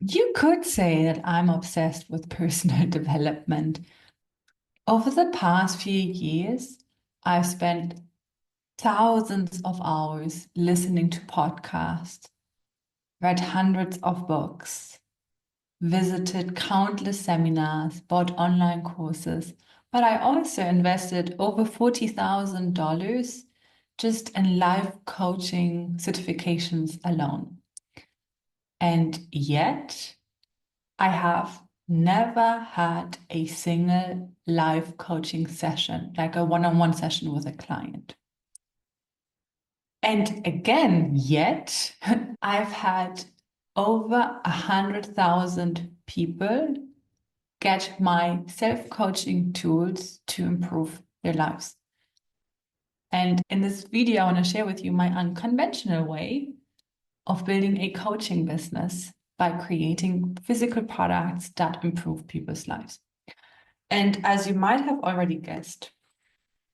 You could say that I'm obsessed with personal development. Over the past few years, I've spent thousands of hours listening to podcasts, read hundreds of books, visited countless seminars, bought online courses, but I also invested over $40,000 just in life coaching certifications alone. And yet, I have never had a single live coaching session, like a one-on-one session with a client. And again, yet I've had over 100,000 people get my self-coaching tools to improve their lives. And in this video, I want to share with you my unconventional way of building a coaching business by creating physical products that improve people's lives. And as you might have already guessed,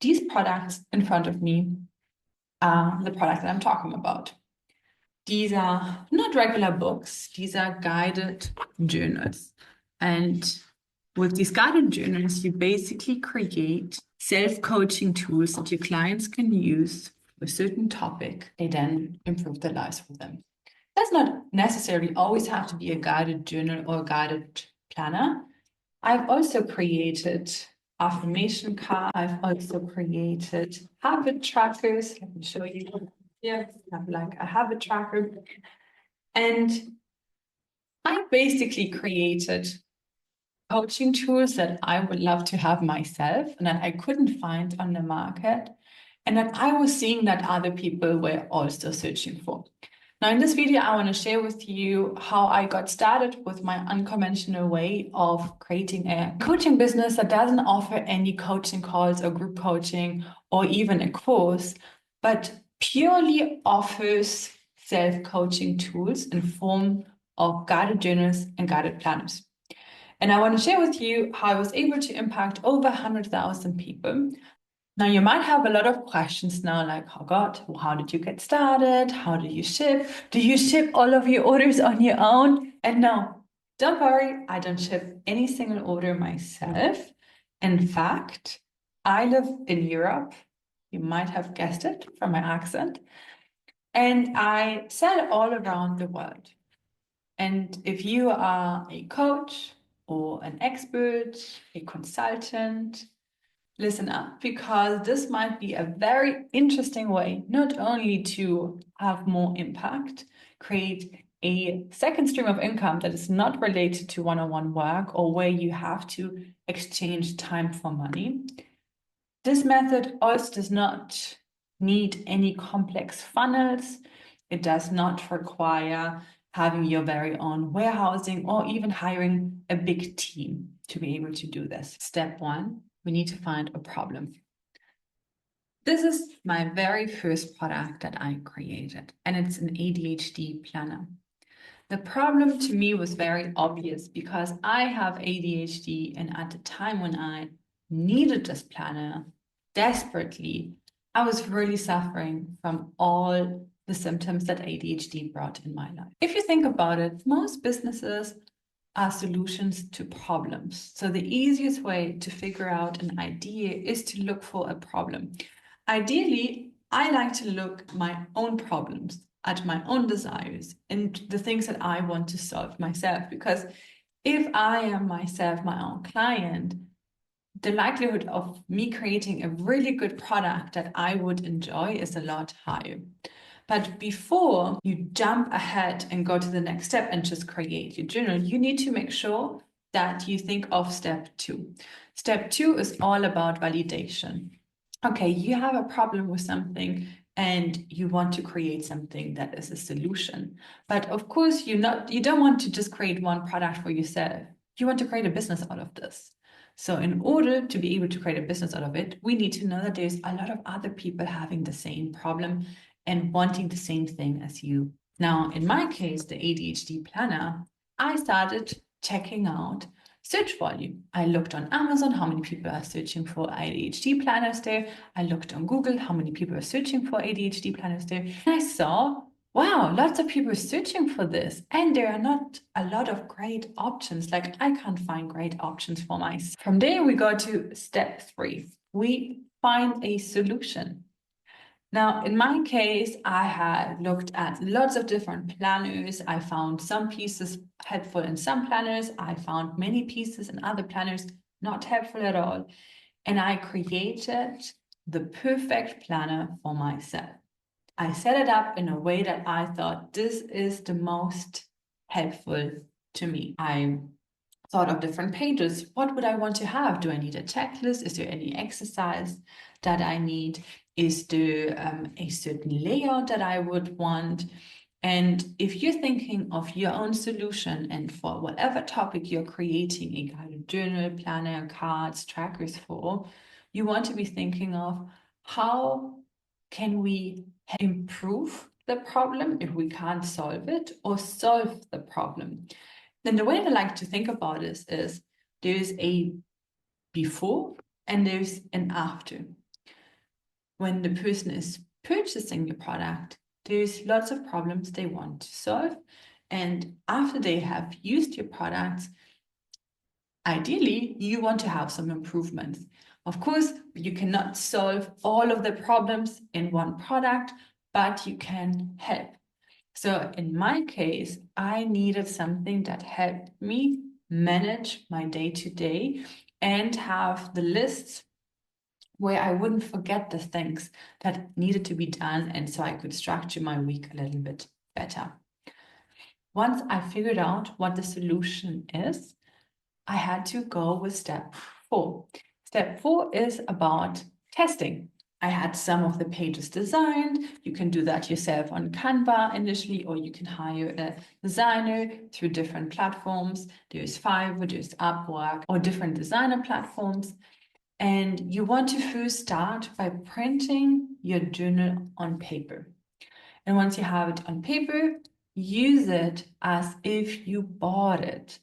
these products in front of me are the products that I'm talking about. These are not regular books, these are guided journals. And with these guided journals, you basically create self-coaching tools that your clients can use for a certain topic. They then improve their lives for them. Does not necessarily always have to be a guided journal or a guided planner. I've also created affirmation cards. I've also created habit trackers. Let me show you. Here, I have like a habit tracker. And I basically created coaching tools that I would love to have myself and that I couldn't find on the market, and that I was seeing that other people were also searching for. Now, in this video, I want to share with you how I got started with my unconventional way of creating a coaching business that doesn't offer any coaching calls or group coaching or even a course, but purely offers self-coaching tools in form of guided journals and guided planners. And I want to share with you how I was able to impact over 100,000 people. Now, you might have a lot of questions now, like, oh God, how did you get started? How do you ship? Do you ship all of your orders on your own? And no, don't worry, I don't ship any single order myself. In fact, I live in Europe. You might have guessed it from my accent. And I sell all around the world. And if you are a coach or an expert, a consultant, listen up, because this might be a very interesting way not only to have more impact, create a second stream of income that is not related to one-on-one work or where you have to exchange time for money. This method also does not need any complex funnels. It does not require having your very own warehousing or even hiring a big team to be able to do this. Step one, we need to find a problem. This is my very first product that I created, and it's an ADHD planner. The problem to me was very obvious because I have ADHD, and at the time when I needed this planner desperately, I was really suffering from all the symptoms that ADHD brought in my life. If you think about it, most businesses are solutions to problems. So the easiest way to figure out an idea is to look for a problem. Ideally, I like to look at my own problems, at my own desires, and the things that I want to solve myself. Because if I am myself my own client, the likelihood of me creating a really good product that I would enjoy is a lot higher. But before you jump ahead and go to the next step and just create your journal, you need to make sure that you think of step two. Step two is all about validation. Okay, you have a problem with something and you want to create something that is a solution. But of course, you don't want to just create one product for yourself. You want to create a business out of this. So in order to be able to create a business out of it, we need to know that there's a lot of other people having the same problem and wanting the same thing as you. Now, in my case, the ADHD planner, I started checking out search volume. I looked on Amazon, how many people are searching for ADHD planners there. I looked on Google, how many people are searching for ADHD planners there. And I saw, wow, lots of people searching for this, and there are not a lot of great options. Like I can't find great options for myself. From there, we go to step 3. We find a solution. Now, in my case, I had looked at lots of different planners. I found some pieces helpful in some planners. I found many pieces in other planners not helpful at all. And I created the perfect planner for myself. I set it up in a way that I thought this is the most helpful to me. I thought of different pages. What would I want to have? Do I need a checklist? Is there any exercise that I need? Is there a certain layout that I would want? And if you're thinking of your own solution and for whatever topic you're creating a guided journal, planner, cards, trackers for, you want to be thinking of how can we improve the problem if we can't solve it, or solve the problem. Then the way I like to think about this is there's a before and there's an after. When the person is purchasing your product, there's lots of problems they want to solve. And after they have used your products, ideally, you want to have some improvements. Of course, you cannot solve all of the problems in one product, but you can help. So in my case, I needed something that helped me manage my day-to-day and have the lists where I wouldn't forget the things that needed to be done, and so I could structure my week a little bit better. Once I figured out what the solution is, I had to go with step 4. Step 4 is about testing. I had some of the pages designed. You can do that yourself on Canva initially, or you can hire a designer through different platforms. There's Fiverr, there's Upwork, or different designer platforms. And you want to first start by printing your journal on paper. And once you have it on paper, use it as if you bought it,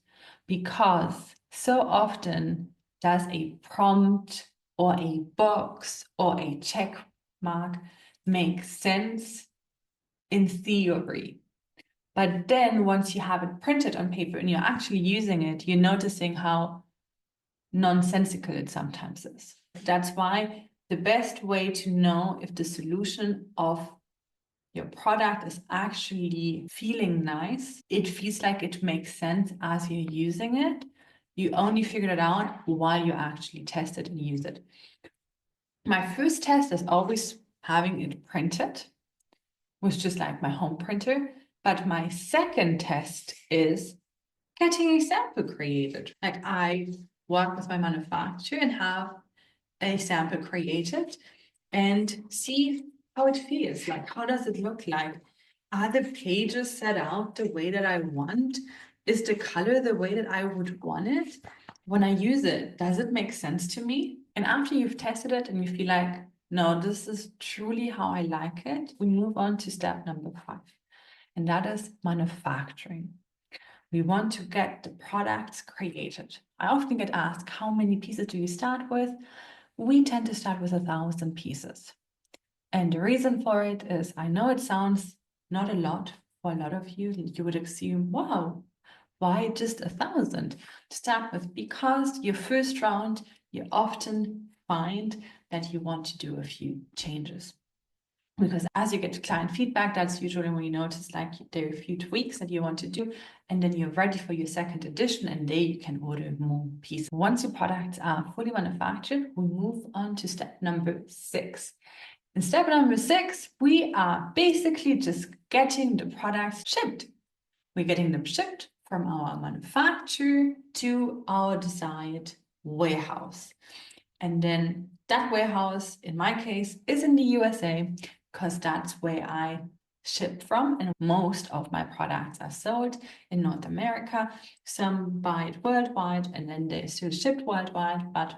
because so often does a prompt or a box or a check mark make sense in theory. But then once you have it printed on paper and you're actually using it, you're noticing how nonsensical it sometimes is. That's why the best way to know if the solution of your product is actually feeling nice, it feels like it makes sense as you're using it, you only figure it out while you actually test it and use it. My first test is always having it printed, was just like my home printer. But my second test is getting a sample created. Like I work with my manufacturer and have a sample created and see how it feels. Like, how does it look like? Are the pages set out the way that I want? Is the color the way that I would want it? When I use it, does it make sense to me? And after you've tested it and you feel like, no, this is truly how I like it, we move on to step number 5. And that is manufacturing. We want to get the products created. I often get asked, how many pieces do you start with? We tend to start with 1,000 pieces. And the reason for it is, I know it sounds not a lot for a lot of you. You would assume, wow, why just 1,000 to start with? Because your first round, you often find that you want to do a few changes. Because as you get client feedback, that's usually when you notice like there are a few tweaks that you want to do, and then you're ready for your second edition, and there you can order more pieces. Once your products are fully manufactured, we move on to step number 6. In step number 6, we are basically just getting the products shipped. We're getting them shipped from our manufacturer to our desired warehouse. And then that warehouse, in my case, is in the USA, because that's where I ship from, and most of my products are sold in North America. Some buy it worldwide and then they're still shipped worldwide, but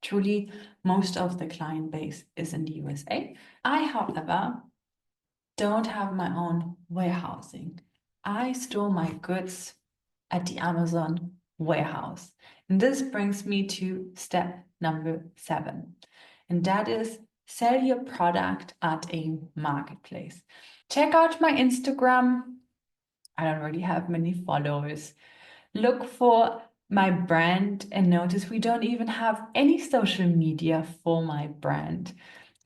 truly most of the client base is in the USA. I, however, don't have my own warehousing. I store my goods at the Amazon warehouse. And this brings me to step number 7. And that is sell your product at a marketplace. Check out my Instagram. I don't really have many followers. Look for my brand and notice we don't even have any social media for my brand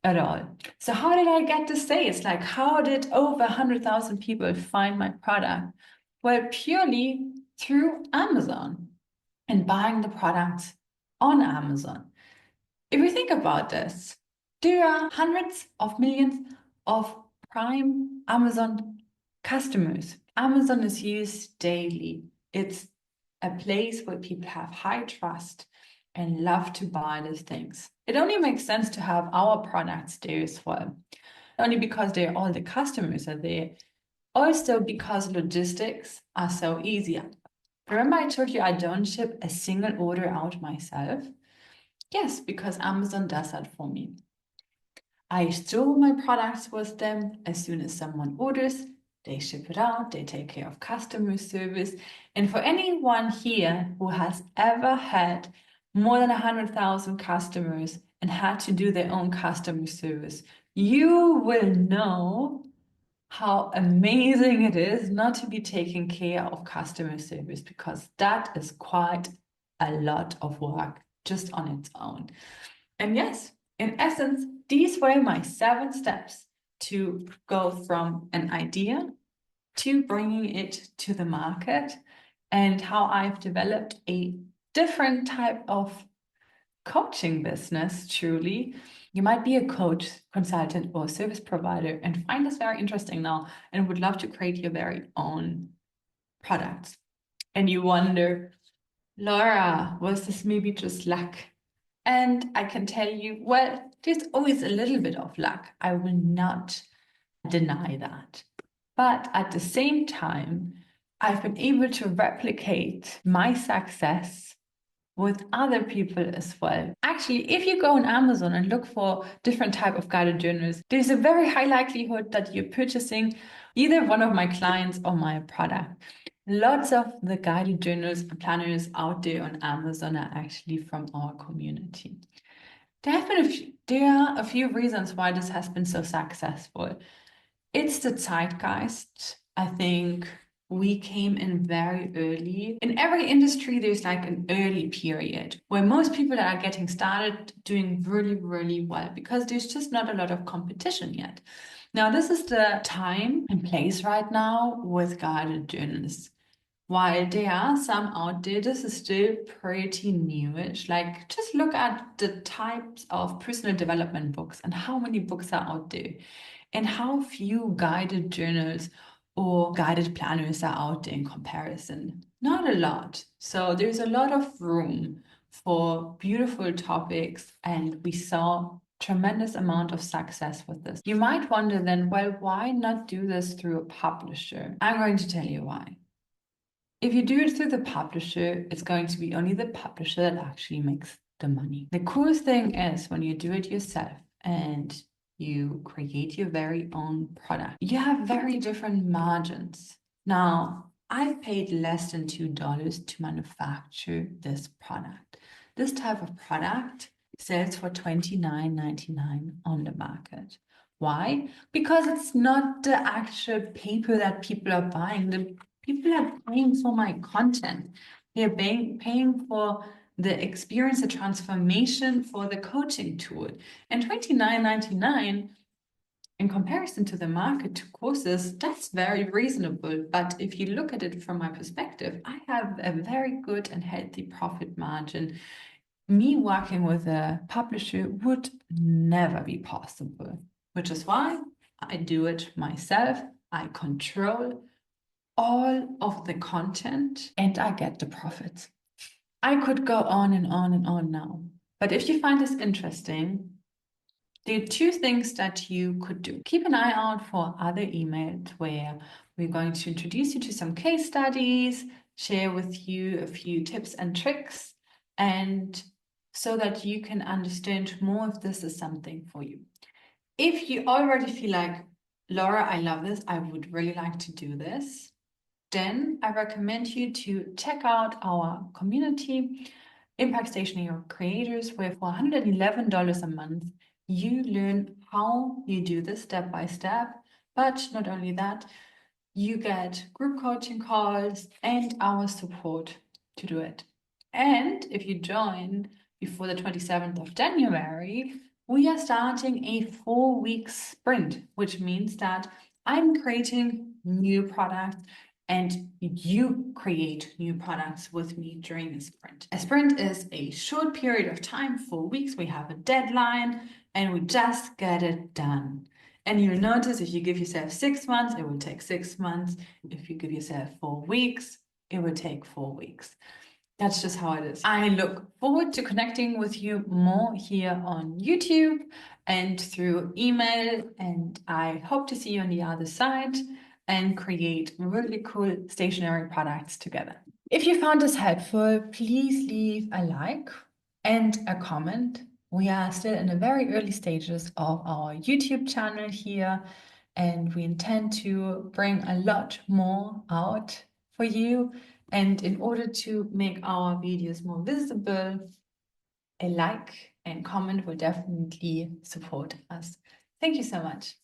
at all. So how did I get to say it's like, how did over 100,000 people find my product? Well, purely through Amazon and buying the products on Amazon. If we think about this, there are hundreds of millions of Prime Amazon customers. Amazon is used daily. It's a place where people have high trust and love to buy these things. It only makes sense to have our products there as well. Not only because they're all the customers are there, also because logistics are so easy. Remember I told you I don't ship a single order out myself? Yes, because Amazon does that for me. I store my products with them. As soon as someone orders, they ship it out, they take care of customer service. And for anyone here who has ever had more than 100,000 customers and had to do their own customer service, you will know how amazing it is not to be taking care of customer service, because that is quite a lot of work just on its own. And yes, in essence, these were my 7 steps to go from an idea to bringing it to the market, and how I've developed a different type of coaching business. Truly, you might be a coach, consultant, or service provider and find this very interesting now and would love to create your very own products. And you wonder, Laura, was this maybe just luck? And I can tell you, well, there's always a little bit of luck. I will not deny that. But at the same time, I've been able to replicate my success with other people as well. Actually, if you go on Amazon and look for different type of guided journals, there's a very high likelihood that you're purchasing either one of my clients or my product. Lots of the guided journals and planners out there on Amazon are actually from our community. There are a few reasons why this has been so successful. It's the zeitgeist. I think we came in very early. In every industry, there's like an early period where most people are getting started doing really, really well because there's just not a lot of competition yet. Now, this is the time and place right now with guided journals. While there are some out there, this is still pretty newish. Like, just look at the types of personal development books and how many books are out there, and how few guided journals or guided planners are out there in comparison. Not a lot. So there's a lot of room for beautiful topics, and we saw tremendous amount of success with this. You might wonder then, well, why not do this through a publisher? I'm going to tell you why. If you do it through the publisher, it's going to be only the publisher that actually makes the money. The coolest thing is when you do it yourself and you create your very own product, you have very different margins. Now, I've paid less than $2 to manufacture this product. This type of product sells for $29.99 on the market. Why? Because it's not the actual paper that people are buying. The people are paying for my content. They're paying for the experience, the transformation, for the coaching tool. And $29.99 in comparison to the market to courses, that's very reasonable. But if you look at it from my perspective, I have a very good and healthy profit margin. Me working with a publisher would never be possible, which is why I do it myself. I control all of the content and I get the profits. I could go on and on and on now. But if you find this interesting, there are 2 things that you could do. Keep an eye out for other emails where we're going to introduce you to some case studies, share with you a few tips and tricks, and so that you can understand more if this is something for you. If you already feel like, Laura, I love this, I would really like to do this, then I recommend you to check out our community, Impact Stationing Your Creators, where for $111 a month, you learn how you do this step by step But not only that, you get group coaching calls and our support to do it. And if you join before the 27th of January, we are starting a 4-week sprint, which means that I'm creating new products and you create new products with me during a sprint. A sprint is a short period of time, 4 weeks. We have a deadline and we just get it done. And you'll notice if you give yourself 6 months, it will take 6 months. If you give yourself 4 weeks, it will take 4 weeks. That's just how it is. I look forward to connecting with you more here on YouTube and through email, and I hope to see you on the other side and create really cool stationery products together. If you found this helpful, please leave a like and a comment. We are still in the very early stages of our YouTube channel here, and we intend to bring a lot more out for you. And in order to make our videos more visible, a like and comment will definitely support us. Thank you so much.